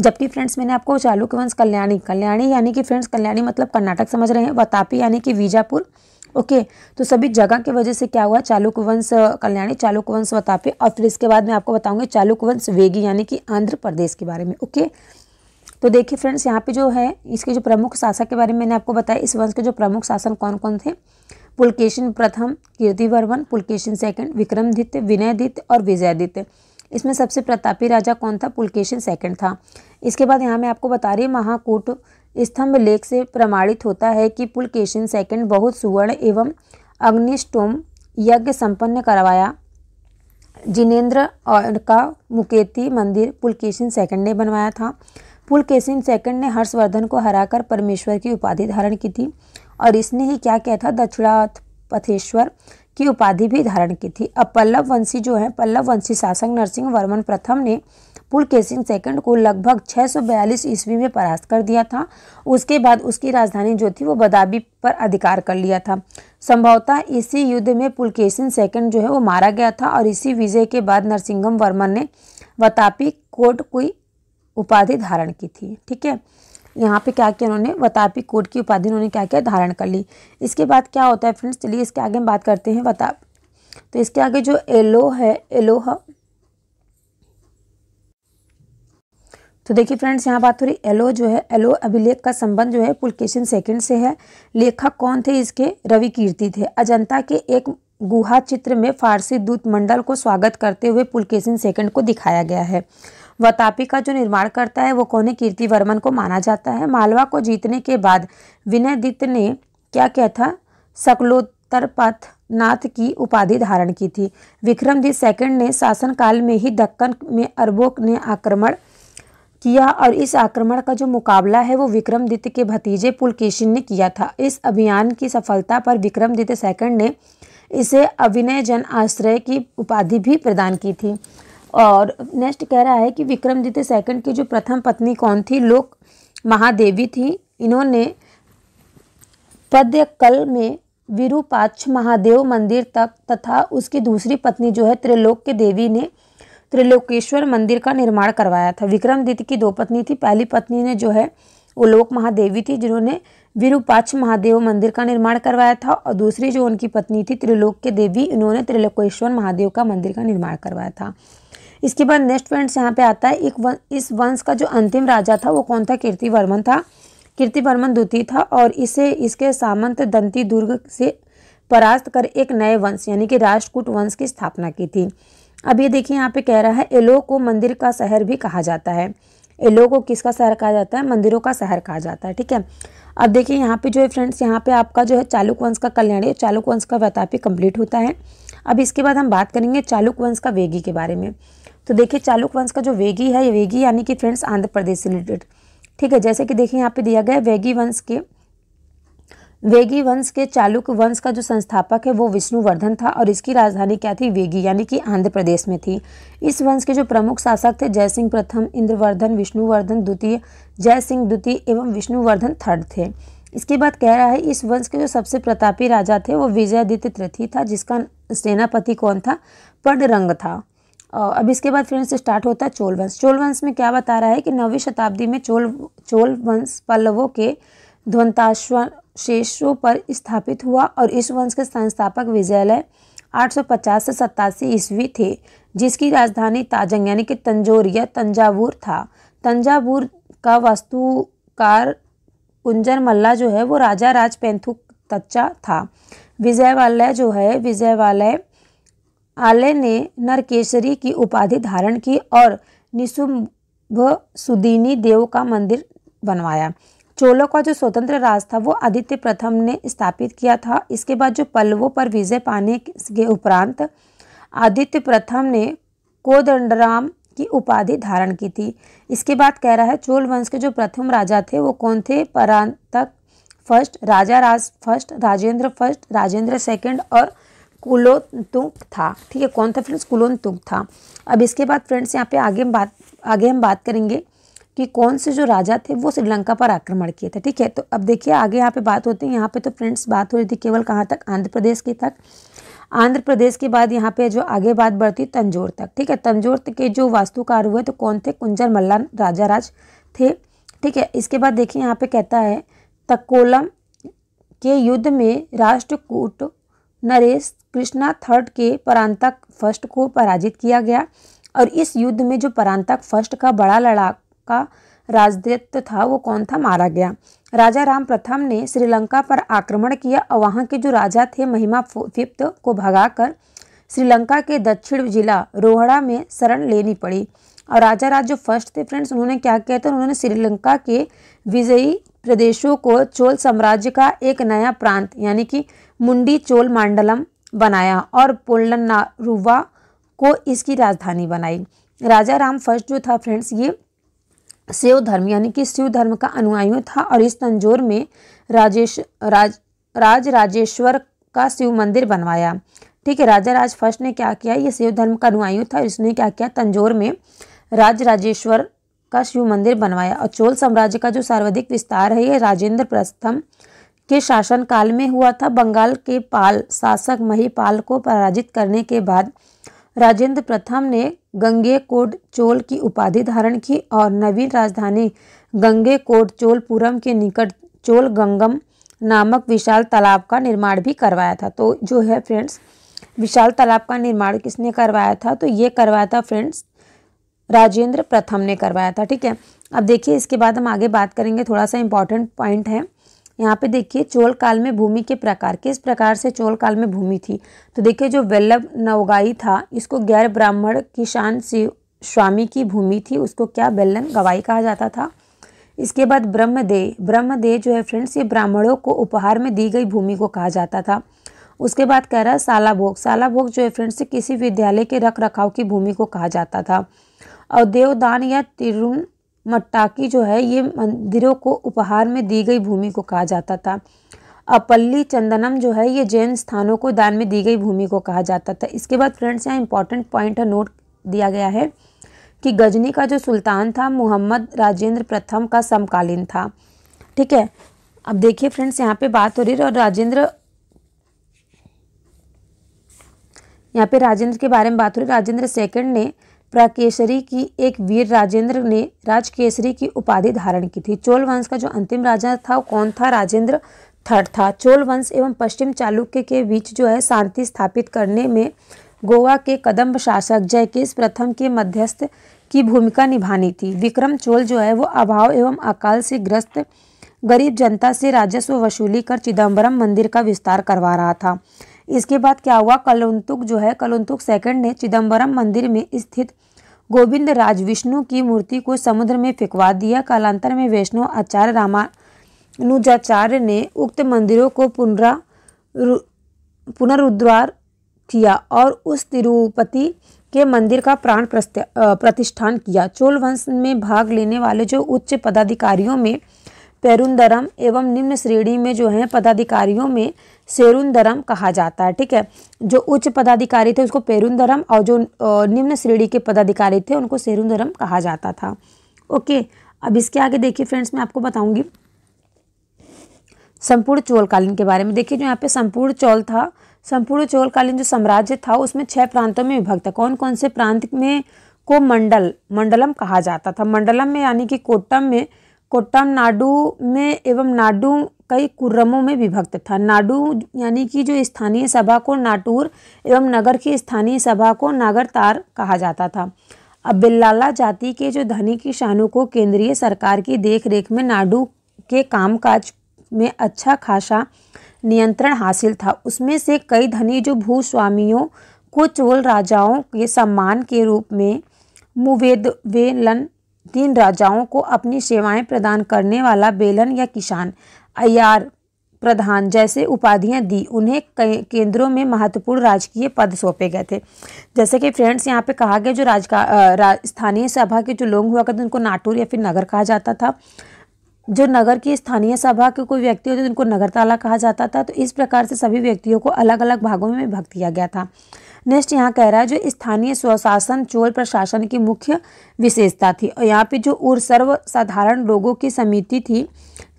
जबकि फ्रेंड्स मैंने आपको चालुक्य वंश कल्याणी यानी कि फ्रेंड्स कल्याणी मतलब कर्नाटक समझ रहे हैं, वातापी यानी कि बीजापुर। ओके, तो सभी जगह की वजह से क्या हुआ, चालुक्य वंश कल्याणी, चालुक्य वंश वातापी। और फिर इसके बाद मैं आपको बताऊंगी चालुक्य वंश वेगी यानी कि आंध्र प्रदेश के बारे में। ओके, तो देखिए फ्रेंड्स यहाँ पे जो है इसके जो प्रमुख शासक के बारे में मैंने आपको बताया। इस वंश के जो प्रमुख शासन कौन कौन थे, पुलकेशिन प्रथम, कीर्तिवर्मन, पुलकेशिन सेकंड, विक्रमादित्य, विनयदित्य और विजयादित्य। इसमें सबसे प्रतापी राजा कौन था, पुलकेशिन सेकंड था। इसके बाद यहाँ मैं आपको बता रही महाकूट स्तंभ लेख से प्रमाणित होता है कि पुलकेशिन सेकंड बहुत सुवर्ण एवं अग्निष्टोम यज्ञ संपन्न करवाया। जिनेन्द्र और का मुकेती मंदिर पुलकेशिन सेकंड ने बनवाया था। पुलकेशिन सेकंड ने हर्षवर्धन को हराकर परमेश्वर की उपाधि धारण की थी और इसने ही क्या किया था, दक्षिणापथेश्वर की उपाधि भी धारण की थी। अब पल्लव वंशी जो है, पल्लव वंशी शासक नरसिंह वर्मन प्रथम ने पुलकेशिन सेकंड को लगभग 642 ईस्वी में परास्त कर दिया था। उसके बाद उसकी राजधानी जो थी वो बदाबी पर अधिकार कर लिया था। संभवतः इसी युद्ध में पुलकेशिन सेकंड जो है वो मारा गया था और इसी विजय के बाद नरसिंहम वर्मन ने वातापी कोट की उपाधि धारण की थी। ठीक है, यहाँ पे क्या किया उन्होंने, वातापी कोट की उपाधि उन्होंने क्या किया, धारण कर ली। इसके बाद क्या होता है फ्रेंड्स, चलिए इसके आगे हम बात करते हैं वाताप। तो इसके आगे जो एलो है, एलोह, तो देखिए फ्रेंड्स यहाँ बात हो रही एलो जो है, एलो अभिलेख का संबंध जो है पुलकेशिन सेकंड से है। लेखक कौन थे इसके, रवि कीर्ति थे। अजंता के एक गुहा चित्र में फारसी दूत मंडल को स्वागत करते हुए पुलकेशिन सेकंड को दिखाया गया है। वातापी का जो निर्माण करता है वो कौन है, कीर्तिवर्मन को माना जाता है। मालवा को जीतने के बाद विनयदित्य ने क्या किया था, सकलोत्तरपथ नाथ की उपाधि धारण की थी। विक्रमादित्य सेकंड ने शासनकाल में ही दक्कन में अरबों ने आक्रमण किया और इस आक्रमण का जो मुकाबला है वो विक्रमादित्य के भतीजे पुलकेशिन ने किया था। इस अभियान की सफलता पर विक्रमादित्य सेकंड ने इसे अभिनय जन आश्रय की उपाधि भी प्रदान की थी। और नेक्स्ट कह रहा है कि विक्रमादित्य सेकंड की जो प्रथम पत्नी कौन थी, लोक महादेवी थी। इन्होंने पद्यकल में विरूपाक्ष महादेव मंदिर तक तथा उसकी दूसरी पत्नी जो है त्रिलोक के देवी ने त्रिलोकेश्वर मंदिर का निर्माण करवाया था। विक्रमादित्य की दो पत्नी थी, पहली पत्नी ने जो है वो लोक महादेवी थी जिन्होंने विरूपाक्ष महादेव मंदिर का निर्माण करवाया था और दूसरी जो उनकी पत्नी थी त्रिलोक के देवी, इन्होंने त्रिलोकेश्वर महादेव का मंदिर का निर्माण करवाया था। इसके बाद नेक्स्ट फ्रेंड्स यहाँ पे आता है इस वंश का जो अंतिम राजा था वो कौन था, कीर्तिवर्मन था। कीर्तिवर्मन द्वितीय था और इसे इसके सामंत दंती दुर्ग से परास्त कर एक नए वंश यानी कि राष्ट्रकूट वंश की स्थापना की थी। अब ये देखिए यहाँ पे कह रहा है एलो को मंदिर का शहर भी कहा जाता है। एलो को किसका शहर कहा जाता है, मंदिरों का शहर कहा जाता है। ठीक है, अब देखिए यहाँ पे जो है फ्रेंड्स, यहाँ पे आपका जो है चालुक्य वंश का कल्याणी, चालुक्य वंश का वातापी कंप्लीट होता है। अब इसके बाद हम बात करेंगे चालुक्य वंश का वेगी के बारे में। तो देखिए चालुक्य वंश का जो वेगी है, ये वेगी यानी कि फ्रेंड्स आंध्र प्रदेश से रिलेटेड। ठीक है, जैसे कि देखिए यहाँ पे दिया गया है वेगी वंश के चालुक्य वंश का जो संस्थापक है वो विष्णुवर्धन था और इसकी राजधानी क्या थी, वेगी यानी कि आंध्र प्रदेश में थी। इस वंश के जो प्रमुख शासक थे जयसिंह प्रथम, इंद्रवर्धन, विष्णुवर्धन द्वितीय, जयसिंह द्वितीय एवं विष्णुवर्धन थर्ड थे। इसके बाद कह रहा है इस वंश के जो सबसे प्रतापी राजा थे वो विजयादित्य तृतीय था, जिसका सेनापति कौन था, पडरंग था। अब इसके बाद फ्रेंड्स स्टार्ट होता है चोल वंश। चोल वंश में क्या बता रहा है कि 9वीं शताब्दी में चोल वंश पल्लवों के ध्वंसावशेषों पर स्थापित हुआ और इस वंश के संस्थापक विजयलय 850 से 87 ईस्वी थे, जिसकी राजधानी ताजंग यानी कि तंजौर या तंजावुर था। तंजावुर का वास्तुकार कुंजरमल्ला जो है वो राजा राजपेंथु तच्चा था। विजयवालय आलय ने नरकेसरी की उपाधि धारण की और निशुंभसुदिनी देव का मंदिर बनवाया। चोलों का जो स्वतंत्र राज था वो आदित्य प्रथम ने स्थापित किया था। इसके बाद जो पल्लवों पर विजय पाने के उपरांत आदित्य प्रथम ने कोदंडराम की उपाधि धारण की थी। इसके बाद कह रहा है चोल वंश के जो प्रथम राजा थे वो कौन थे? Parantaka first, Raja Raja first, Rajendra first, Rajendra second और कुलोत्तुंग था। ठीक है, कौन था फ्रेंड्स? कुलोत्तुंग था। अब इसके बाद फ्रेंड्स यहाँ पे आगे हम बात करेंगे कि कौन से जो राजा थे वो श्रीलंका पर आक्रमण किए थे। ठीक है, तो अब देखिए आगे यहाँ पे बात होती है। यहाँ पे तो फ्रेंड्स बात हो रही थी केवल कहाँ तक? आंध्र प्रदेश की तक। आंध्र प्रदेश के बाद यहाँ पे जो आगे बात बढ़ती तंजौर तक। ठीक है, तंजौर के जो वास्तुकार हुए तो कौन थे? कुंजर मल्लान राजाराज थे। ठीक है, इसके बाद देखिए यहाँ पे कहता है तक्कोलम के युद्ध में राष्ट्रकूट नरेश कृष्णा थर्ड के परांतक फर्स्ट को पराजित किया गया और इस युद्ध में जो परांतक फर्स्ट का बड़ा लड़ाका राजदैत्य था वो कौन था? मारा गया। राजा राम प्रथम ने श्रीलंका पर आक्रमण किया और वहाँ के जो राजा थे महिमा फिफ्थ को भगाकर श्रीलंका के दक्षिण जिला रोहड़ा में शरण लेनी पड़ी। और राजा राज जो फर्स्ट थे फ्रेंड्स उन्होंने क्या किया था? उन्होंने श्रीलंका के विजयी प्रदेशों को चोल साम्राज्य का एक नया प्रांत यानी कि मुंडी चोल मंडलम बनाया और पोलन्नारुवा को इसकी राजधानी बनाई। राजा राम फर्स्ट जो था फ्रेंड्स ये शैव धर्म यानी कि शिव धर्म का अनुयायी था और इस तंजौर में राजराजेश्वर का शिव मंदिर बनवाया। ठीक है, राजा राज फर्स्ट ने क्या किया? ये शैव धर्म का अनुयायी था, इसने क्या किया? तंजौर में राजराजेश्वर का शिव मंदिर बनवाया। और चोल साम्राज्य का जो सर्वाधिक विस्तार है ये राजेंद्र प्रथम के शासन काल में हुआ था। बंगाल के पाल शासक महिपाल को पराजित करने के बाद राजेंद्र प्रथम ने गंगेकोंड चोल की उपाधि धारण की और नवीन राजधानी गंगेकोंड चोलपुरम के निकट चोल गंगम नामक विशाल तालाब का निर्माण भी करवाया था। तो जो है फ्रेंड्स विशाल तालाब का निर्माण किसने करवाया था? तो ये करवाया था फ्रेंड्स राजेंद्र प्रथम ने करवाया था। ठीक है, अब देखिए इसके बाद हम आगे बात करेंगे, थोड़ा सा इंपॉर्टेंट पॉइंट है यहाँ पे। देखिए चोल काल में भूमि के प्रकार, किस प्रकार से चोल काल में भूमि थी? तो देखिए जो वल्लभ नवगाई था इसको गैर ब्राह्मण किसान स्वामी की भूमि थी, उसको क्या? वल्लभ गवाई कहा जाता था। इसके बाद ब्रह्मदेह जो है फ्रेंड्स ये ब्राह्मणों को उपहार में दी गई भूमि को कहा जाता था। उसके बाद कह रहा है सालाभोग जो है फ्रेंड्स किसी विद्यालय के रख रखाव की भूमि को कहा जाता था। और देवदान या तिरुमट्टाकी जो है ये मंदिरों को उपहार में दी गई भूमि को कहा जाता था। अपल्ली चंदनम जो है ये जैन स्थानों को दान में दी गई भूमि को कहा जाता था। इसके बाद फ्रेंड्स यहाँ इंपॉर्टेंट पॉइंट है, नोट दिया गया है कि गजनी का जो सुल्तान था मोहम्मद राजेंद्र प्रथम का समकालीन था। ठीक है, अब देखिए फ्रेंड्स यहाँ पे बात हो रही है और राजेंद्र के बारे में बात हो रही है। राजेंद्र सेकंड ने प्राकेसरी की एक वीर राजेंद्र ने राजकेसरी की उपाधि धारण की थी। चोल वंश का जो अंतिम राजा था कौन था? राजेंद्र थर्ड था। चोल वंश एवं पश्चिम चालुक्य के बीच जो है शांति स्थापित करने में गोवा के कदम्ब शासक जयकेश प्रथम के मध्यस्थ की भूमिका निभानी थी। विक्रम चोल जो है वो अभाव एवं अकाल से ग्रस्त गरीब जनता से राजस्व वसूली कर चिदम्बरम मंदिर का विस्तार करवा रहा था। इसके बाद क्या हुआ? कलुंतुक सेकंड ने चिदम्बरम मंदिर में स्थित गोविंद राज विष्णु की मूर्ति को समुद्र में फेंकवा दिया। कालांतर में वैष्णव आचार्य रामानुजाचार्य ने उक्त मंदिरों को पुनरुद्धार किया और उस तिरुपति के मंदिर का प्राण प्रतिष्ठान किया। चोल वंश में भाग लेने वाले जो उच्च पदाधिकारियों में पेरुंदरम एवं निम्न श्रेणी में जो है पदाधिकारियों में सेरुंदरम कहा जाता है। ठीक है, जो उच्च पदाधिकारी थे उसको पेरुंदरम और जो निम्न श्रेणी के पदाधिकारी थे उनको सेरुंदरम कहा जाता था। ओके, अब इसके आगे देखिए फ्रेंड्स मैं आपको बताऊंगी संपूर्ण चोलकालीन के बारे में। देखिए जो यहाँ पे संपूर्ण चोलकालीन जो साम्राज्य था उसमें 6 प्रांतों में विभक्त था। कौन कौन से प्रांत में को मंडलम कहा जाता था? मंडलम में यानी कि कोट्टम नाडु में एवं नाडु कई कुर्रमों में विभक्त था। नाडु यानी कि जो स्थानीय सभा को नाटूर एवं नगर की स्थानीय सभा को नागरतार कहा जाता था। अब बिल्लाला जाति के जो धनी किसानों को केंद्रीय सरकार की देखरेख में नाडु के कामकाज में अच्छा खासा नियंत्रण हासिल था। उसमें से कई धनी जो भूस्वामियों को चोल राजाओं के सम्मान के रूप में मुवेदवेलन 3 राजाओं को अपनी सेवाएं प्रदान करने वाला बेलन या किसान अय्यार प्रधान जैसे उपाधियां दी। उन्हें कई केंद्रों में महत्वपूर्ण राजकीय पद सौंपे गए थे। जैसे कि फ्रेंड्स यहाँ पे कहा गया जो स्थानीय सभा के जो लोग हुआ करते उनको नाटुर या फिर नगर कहा जाता था। जो नगर की स्थानीय सभा के कोई व्यक्ति होते थे उनको नगरताला कहा जाता था। तो इस प्रकार से सभी व्यक्तियों को अलग अलग भागों में विभक्त किया गया था। नेक्स्ट यहाँ कह रहा है जो स्थानीय स्वशासन चोल प्रशासन की मुख्य विशेषता थी। और यहाँ पे जो सर्वसाधारण लोगों की समिति थी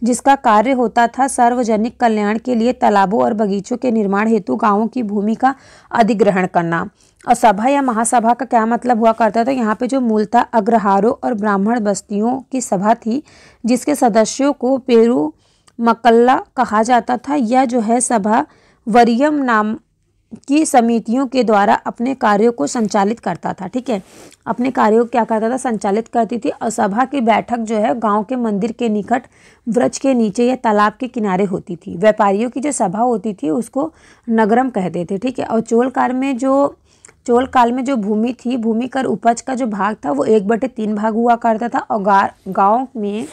जिसका कार्य होता था सार्वजनिक कल्याण के लिए तालाबों और बगीचों के निर्माण हेतु गांवों की भूमि का अधिग्रहण करना। और सभा या महासभा का क्या मतलब हुआ करता था, यहाँ पे जो मूलतः अग्रहारों और ब्राह्मण बस्तियों की सभा थी जिसके सदस्यों को पेरू मकल्ला कहा जाता था। यह जो है सभा वरियम नाम की समितियों के द्वारा अपने कार्यों को संचालित करता था। ठीक है, अपने कार्यों को क्या करता था, संचालित करती थी। और सभा की बैठक जो है गांव के मंदिर के निकट वृक्ष के नीचे या तालाब के किनारे होती थी। व्यापारियों की जो सभा होती थी उसको नगरम कहते थे। ठीक है, और चोल काल में जो भूमि थी, भूमि कर उपज का जो भाग था वो 1/3 भाग हुआ करता था। और गाँव में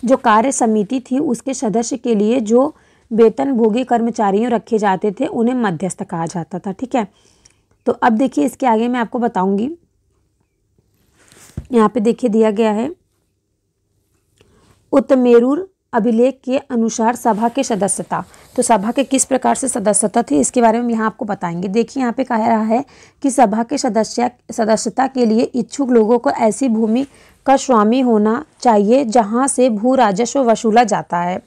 जो कार्य समिति थी उसके सदस्य के लिए जो वेतनभोगी कर्मचारियों रखे जाते थे उन्हें मध्यस्थ कहा जाता था। ठीक है, तो अब देखिए इसके आगे मैं आपको बताऊंगी। यहाँ पे देखिए दिया गया है उत्तमेरूर अभिलेख के अनुसार सभा के सदस्यता। तो सभा के किस प्रकार से सदस्यता थी इसके बारे में यहाँ आपको बताएंगे। देखिए यहाँ पे कह रहा है कि सभा के सदस्यता के लिए इच्छुक लोगों को ऐसी भूमि का स्वामी होना चाहिए जहाँ से भू राजस्व वसूला जाता है।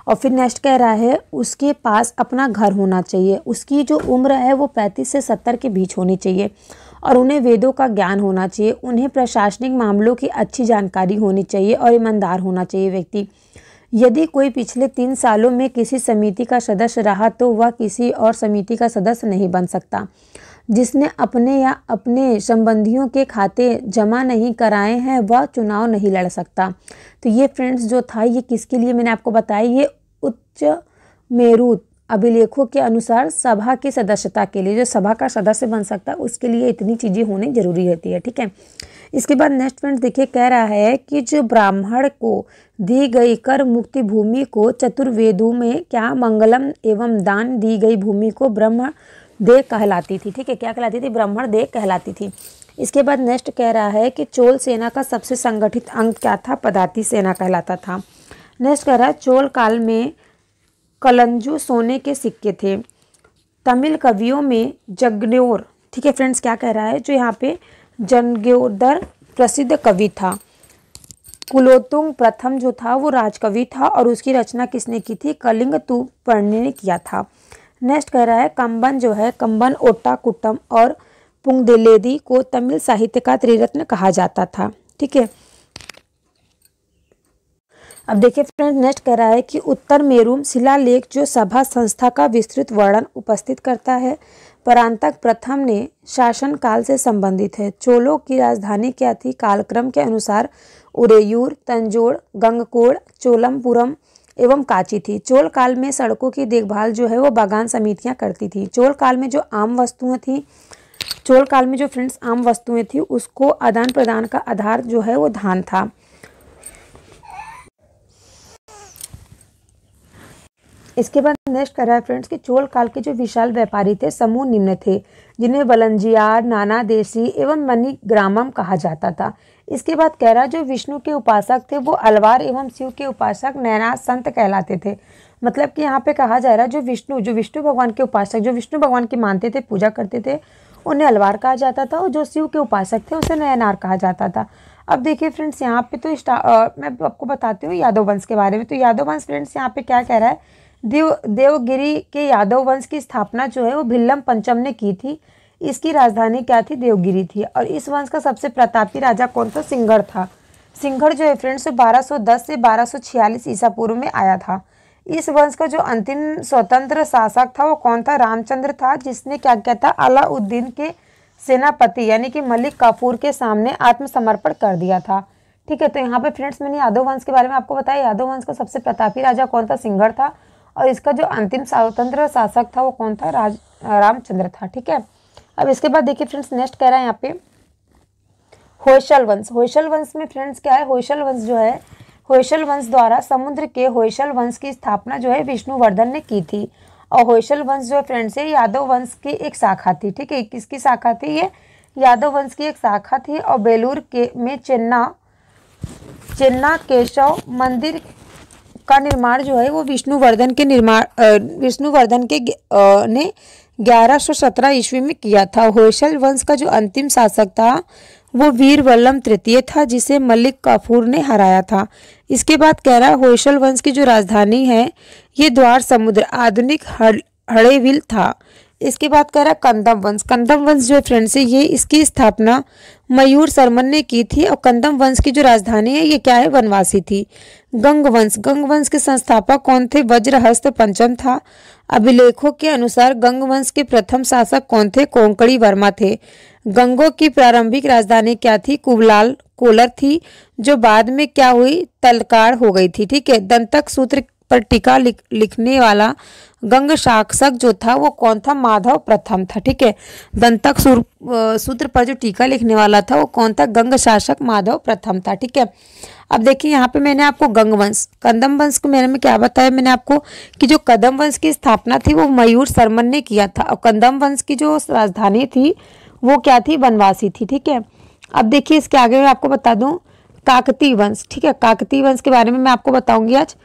और फिर नेक्स्ट कह रहा है उसके पास अपना घर होना चाहिए। उसकी जो उम्र है वो 35 से 70 के बीच होनी चाहिए। और उन्हें वेदों का ज्ञान होना चाहिए। उन्हें प्रशासनिक मामलों की अच्छी जानकारी होनी चाहिए और ईमानदार होना चाहिए व्यक्ति। यदि कोई पिछले 3 सालों में किसी समिति का सदस्य रहा तो वह किसी और समिति का सदस्य नहीं बन सकता। जिसने अपने या अपने संबंधियों के खाते जमा नहीं कराए हैं वह चुनाव नहीं लड़ सकता। तो ये फ्रेंड्स जो था ये किसके लिए मैंने आपको बताया, ये उच्च मेरू अभिलेखों के अनुसार सभा की सदस्यता के लिए, जो सभा का सदस्य बन सकता है उसके लिए इतनी चीज़ें होनी जरूरी होती है। ठीक है, इसके बाद नेक्स्ट फ्रेंड्स देखिए कह रहा है कि जो ब्राह्मण को दी गई कर मुक्ति भूमि को चतुर्वेदों में क्या मंगलम एवं दान दी गई भूमि को ब्रह्म देह कहलाती थी। ठीक है, क्या कहलाती थी, ब्राह्मण देह कहलाती थी। इसके बाद नेक्स्ट कह रहा है कि चोल सेना का सबसे संगठित अंग क्या था, पदाती सेना कहलाता था। नेक्स्ट कह रहा है चोल काल में कलंजू सोने के सिक्के थे। तमिल कवियों में जगन्योर, ठीक है फ्रेंड्स क्या कह रहा है, जो यहाँ पे जंग्योदर प्रसिद्ध कवि था। कुलोत्तुंग प्रथम जो था वो राजकवि था और उसकी रचना किसने की थी, कलिंग तुपर्णी ने किया था। नेक्स्ट कह रहा है कंबन जो है, कंबन ओट्टाकुट्टम और पुंगदेलेदी को तमिल साहित्य का त्रिरत्न कहा जाता था। ठीक है, अब देखिए फ्रेंड्स नेक्स्ट कह रहा है कि उत्तर मेरू शिलालेख जो सभा संस्था का विस्तृत वर्णन उपस्थित करता है। परांतक प्रथम ने शासन काल से संबंधित है। चोलों की राजधानी क्या थी, कालक्रम के अनुसार उरेयूर, तंजोड़, गंगकोड़, चोलमपुरम एवं काची थी। चोल काल में सड़कों की देखभाल जो है वो बागान समितियां करती थी। चोल काल में जो आम वस्तुएं थी उसको आदान प्रदान का आधार जो है वो धान था। इसके बाद नेक्स्ट कर रहा है फ्रेंड्स कि चोल काल के जो विशाल व्यापारी थे समूह निम्न थे जिन्हें बलंजियार, नाना देशी एवं मणिग्रामम कहा जाता था। इसके बाद कह रहा जो विष्णु के उपासक थे वो अलवार एवं शिव के उपासक नैनाद संत कहलाते थे। मतलब कि यहाँ पे कहा जा रहा है जो विष्णु भगवान के उपासक, जो विष्णु भगवान की मानते थे, पूजा करते थे, उन्हें अलवार कहा जाता था और जो शिव के उपासक थे उसे नयनार कहा जाता था। अब देखिए फ्रेंड्स यहाँ पे तो मैं आपको बताती हूँ यादव वंश के बारे में। तो यादव वंश फ्रेंड्स यहाँ पे क्या कह रहा है, देवगिरी के यादव वंश की स्थापना जो है वो भिल्लम पंचम ने की थी। इसकी राजधानी क्या थी, देवगिरी थी। और इस वंश का सबसे प्रतापी राजा कौन था, सिंघड़ था। सिंघड़ जो है फ्रेंड्स 1210 से 1246 ईसा पूर्व में आया था। इस वंश का जो अंतिम स्वतंत्र शासक था वो कौन था, रामचंद्र था, जिसने क्या किया था, अलाउद्दीन के सेनापति यानी कि मलिक काफूर के सामने आत्मसमर्पण कर दिया था। ठीक है, तो यहाँ पे फ्रेंड्स मैंने यादव वंश के बारे में आपको बताया। यादव वंश का सबसे प्रतापी राजा कौन था, सिंघड़ था। और इसका जो अंतिम स्वतंत्र शासक था वो कौन था, रामचंद्र था। ठीक है, अब इसके बाद देखिए फ्रेंड्स नेक्स्ट कह रहा है यहाँ पे होयसल वंश। होयसल वंश में फ्रेंड्स क्या है, होयसल वंश जो है होयसल वंश द्वारा समुद्र के होयसल वंश की स्थापना जो है विष्णुवर्धन ने की थी। और होयसल वंश जो है फ्रेंड्स है यादव वंश की एक शाखा थी। ठीक है, किसकी शाखा थी? ये यादव वंश की एक शाखा थी। और बेलूर के में चेन्ना केशव मंदिर का निर्माण जो है वो विष्णुवर्धन के ने 1117 ईस्वी में किया था। होयसल वंश का जो अंतिम शासक था वो वीर वल्लभ तृतीय था, जिसे मलिक काफूर ने हराया था। इसके बाद कह रहा है होयसल वंश की जो राजधानी है ये द्वार समुद्र आधुनिक हड़ेविल था। इसके बाद कह रहा है कंदम वंश। कंदम वंश जो फ्रेंड्स है ये इसकी स्थापना मयूर शर्मन ने की थी। और कंदम वंश की जो राजधानी है ये क्या है? वनवासी थी। गंग वंश। गंग वंश के संस्थापक कौन थे? वज्रहस्त पंचम था। अभिलेखों के अनुसार गंग वंश के प्रथम शासक कौन थे? कोंकणी वर्मा थे। गंगों की प्रारंभिक राजधानी क्या थी? कुबलाल कोलर थी, जो बाद में क्या हुई? तलकार हो गई थी। ठीक है, दंतक सूत्र पर टीका लिखने वाला गंग शासक जो था वो कौन था? माधव प्रथम था। ठीक है, दंतक सूत्र पर जो टीका लिखने वाला था वो कौन था? गंग शासक माधव प्रथम था। ठीक है, अब देखिए यहाँ पे मैंने आपको गंग वंश कदम वंश को मैंने में क्या बताया मैंने आपको कि जो कदम वंश की स्थापना थी वो मयूर शर्मन ने किया था। और कदम वंश की जो राजधानी थी वो क्या थी? वनवासी थी। ठीक है, अब देखिए इसके आगे मैं आपको बता दूं काकतीय वंश। ठीक है, काकतीय वंश के बारे में मैं आपको बताऊंगी आज।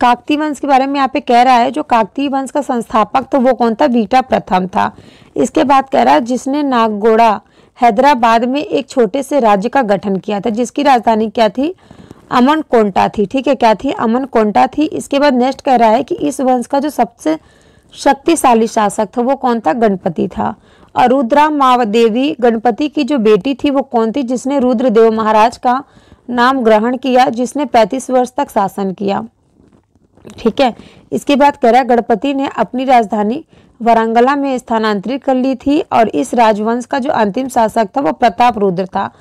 काकतीय वंश के बारे में यहाँ पे कह रहा है जो काकतीय वंश का संस्थापक तो वो कौन था? बीटा प्रथम था। इसके बाद कह रहा है जिसने नागगोड़ा हैदराबाद में एक छोटे से राज्य का गठन किया था, जिसकी राजधानी क्या थी? अमनकोंटा थी। ठीक है, क्या थी? अमनकोंटा थी। इसके बाद नेक्स्ट कह रहा है कि इस वंश का जो सबसे शक्तिशाली शासक था वो कौन था? गणपति था। और रुद्रा मावदेवी गणपति की जो बेटी थी वो कौन थी? जिसने रुद्रदेव महाराज का नाम ग्रहण किया, जिसने 35 वर्ष तक शासन किया। ठीक है, इसके बाद कह रहा है गणपति ने अपनी राजधानी वारंगला में स्थानांतरित कर ली थी। और इस राजवंश का जो अंतिम शासक था वो प्रताप रुद्र था।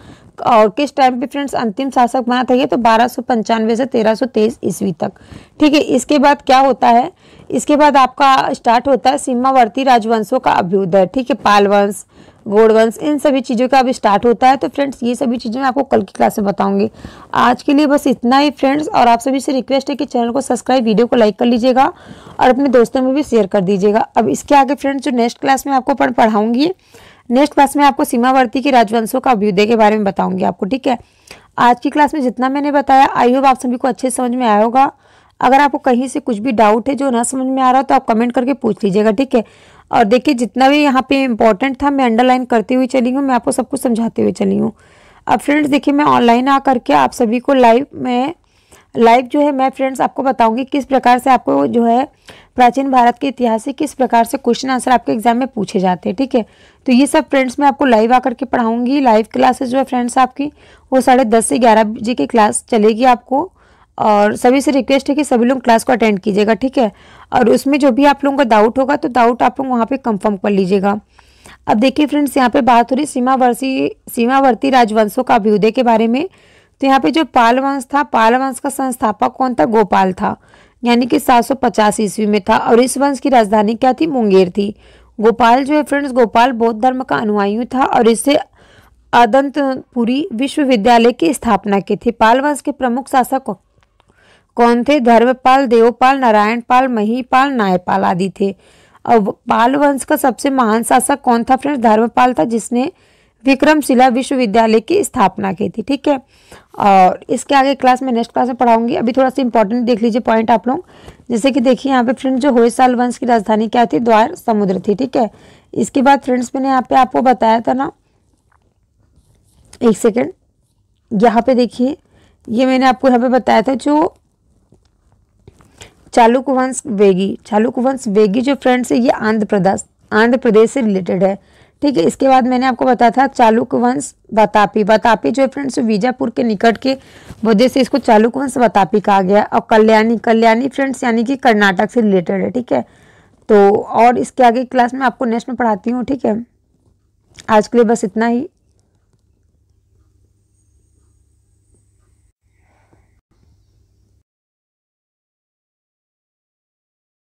और किस टाइम पे फ्रेंड्स अंतिम शासक बना था ये? तो 1295 से 1323 ईस्वी तक। ठीक है, इसके बाद क्या होता है? इसके बाद आपका स्टार्ट होता है सीमावर्ती राजवंशों का अभ्युदय। ठीक है, पाल वंश, गौड़ वंश, इन सभी चीज़ों का अभी स्टार्ट होता है। तो फ्रेंड्स ये सभी चीज़ें मैं आपको कल की क्लास में बताऊंगी। आज के लिए बस इतना ही फ्रेंड्स। और आप सभी से रिक्वेस्ट है कि चैनल को सब्सक्राइब, वीडियो को लाइक कर लीजिएगा और अपने दोस्तों में भी शेयर कर दीजिएगा। अब इसके आगे फ्रेंड्स जो नेक्स्ट क्लास में आपको पढ़ाऊंगी, नेक्स्ट क्लास में आपको सीमावर्ती के राजवंशों का अभ्युदय के बारे में बताऊंगी आपको। ठीक है, आज की क्लास में जितना मैंने बताया आई होप आप सभी को अच्छे समझ में आया होगा। अगर आपको कहीं से कुछ भी डाउट है जो ना समझ में आ रहा हो तो आप कमेंट करके पूछ लीजिएगा। ठीक है, और देखिए जितना भी यहाँ पे इंपॉर्टेंट था मैं अंडरलाइन करते हुए चली हूँ, मैं आपको सब कुछ समझाते हुए चली हूँ। अब फ्रेंड्स देखिए मैं ऑनलाइन आ करके आप सभी को लाइव जो है मैं फ्रेंड्स आपको बताऊंगी किस प्रकार से आपको जो है प्राचीन भारत के इतिहास से किस प्रकार से क्वेश्चन आंसर आपके एग्जाम में पूछे जाते हैं। ठीक है, तो ये सब फ्रेंड्स मैं आपको लाइव आकर के पढ़ाऊंगी। लाइव क्लासेस जो है फ्रेंड्स आपकी वो 10:30 से 11 बजे की क्लास चलेगी आपको। और सभी से रिक्वेस्ट है कि सभी लोग क्लास को अटेंड कीजिएगा। ठीक है, और उसमें जो भी आप लोगों का डाउट होगा तो डाउट आप लोग वहाँ पे कंफर्म कर लीजिएगा। अब देखिए फ्रेंड्स यहाँ पे बात हो रही सीमावर्ती राजवंशों का अभ्युदय के बारे में। तो यहाँ पे जो पाल वंश था, पाल वंश का संस्थापक कौन था? गोपाल था, यानी कि 750 ईस्वी में था। और इस वंश की राजधानी क्या थी? मुंगेर थी। गोपाल जो है फ्रेंड्स गोपाल बौद्ध धर्म का अनुयायी था और इससे अदंतपुरी विश्वविद्यालय की स्थापना की थी। पाल वंश के प्रमुख शासक कौन थे? धर्मपाल, देवपाल, नारायणपाल, महीपाल, नायपाल आदि थे। और पाल वंश का सबसे महान शासक कौन था फ्रेंड्स? धर्मपाल था, जिसने विक्रमशिला विश्वविद्यालय की स्थापना की थी। ठीक है, और इसके आगे क्लास में नेक्स्ट क्लास में पढ़ाऊंगी। अभी थोड़ा सा इंपॉर्टेंट देख लीजिए पॉइंट आप लोग। जैसे कि देखिए यहाँ पे फ्रेंड्स जो होयसाल वंश की राजधानी क्या थी? द्वार समुद्र थी। ठीक है, इसके बाद फ्रेंड्स मैंने यहाँ पे आपको बताया था ना, एक सेकेंड, यहाँ पे देखिए ये मैंने आपको यहाँ पे बताया था जो चालुक्य वंश वेगी जो फ्रेंड्स है ये आंध्र प्रदेश से रिलेटेड है। ठीक है, इसके बाद मैंने आपको बताया था चालुक्य वंश बतापी जो फ्रेंड्स बीजापुर के निकट के वजह से इसको चालुक्य वंश बतापी कहा गया। और कल्याणी फ्रेंड्स यानी कि कर्नाटक से रिलेटेड है। ठीक है, तो और इसके आगे क्लास में आपको नेक्स्ट में पढ़ाती हूँ। ठीक है, आज के लिए बस इतना ही।